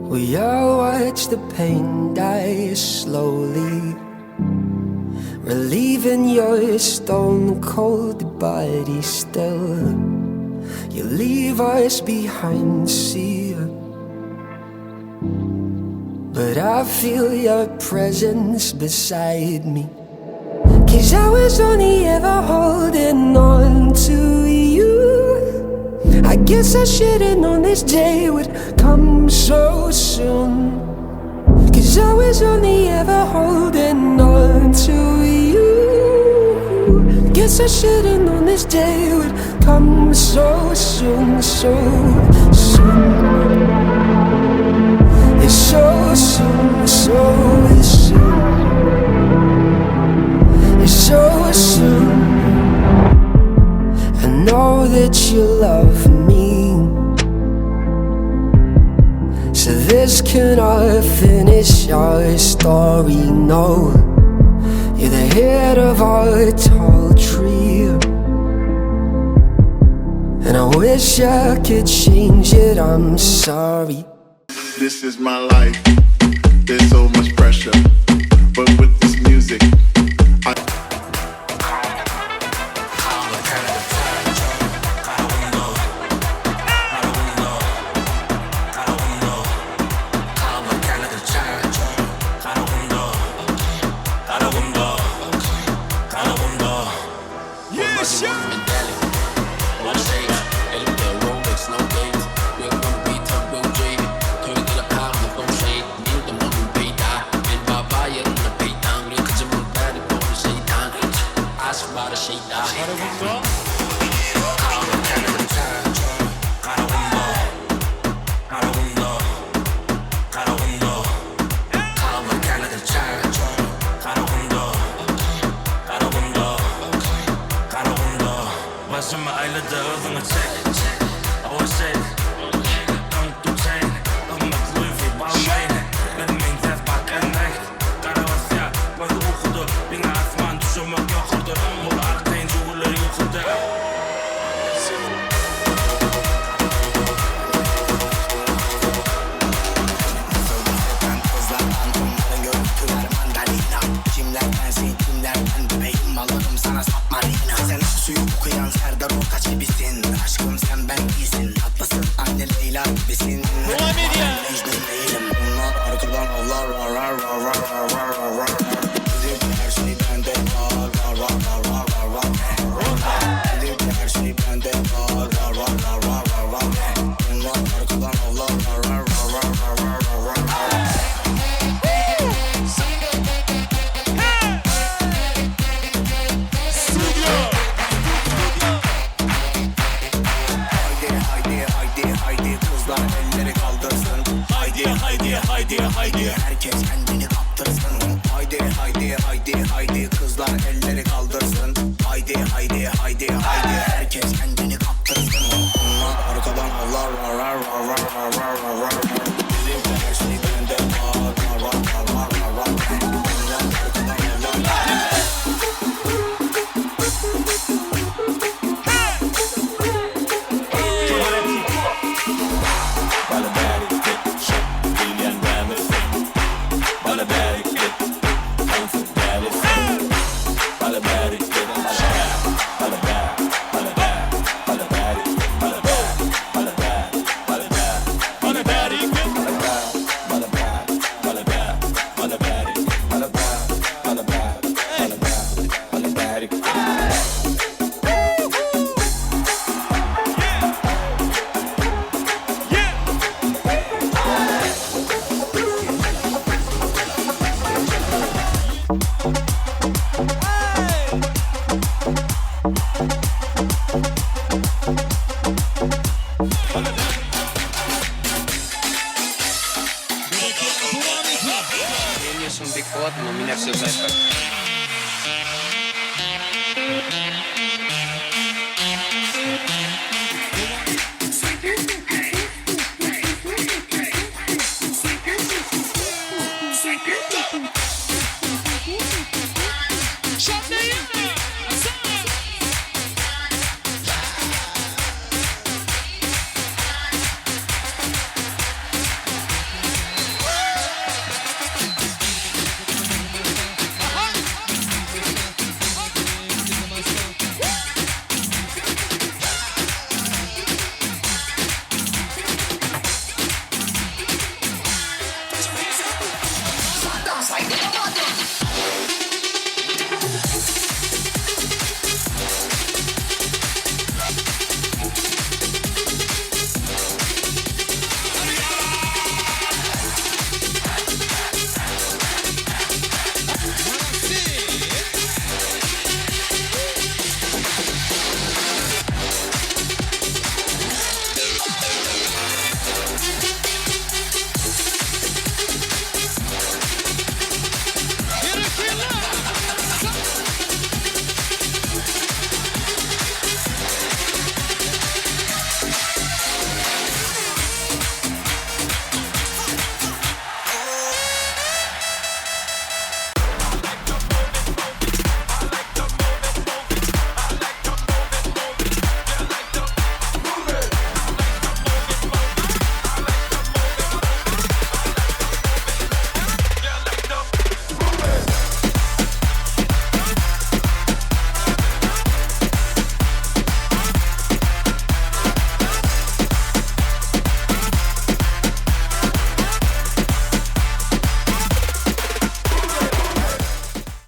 We all watch the pain die slowly, relieving your stone cold body still. You leave us behind, see, but I feel your presence beside me. 'Cause I was only ever holding on to you. I guess I should've known this day would come so soon. 'Cause I was only ever holding on to you. Guess I should've known this day would come so soon, so soon. It's so soon, so soon. It's so soon. I know that you love me, so this can all finish our story. No, you're the head of our tall tree, and I wish I could change it, I'm sorry. This is my life, there's so much pressure, but with this music I Bizin haydi herkes kendini kaptırsın. Haydi haydi haydi haydi kızlar elleri kaldırsın. Haydi haydi haydi haydi herkes kendini kaptırsın. Bunlar arkadan avlar var var var var var var var. Bizim her şey bende var var var var var var. Bunlar arkadan avlar. Big Ford, но меня все знают как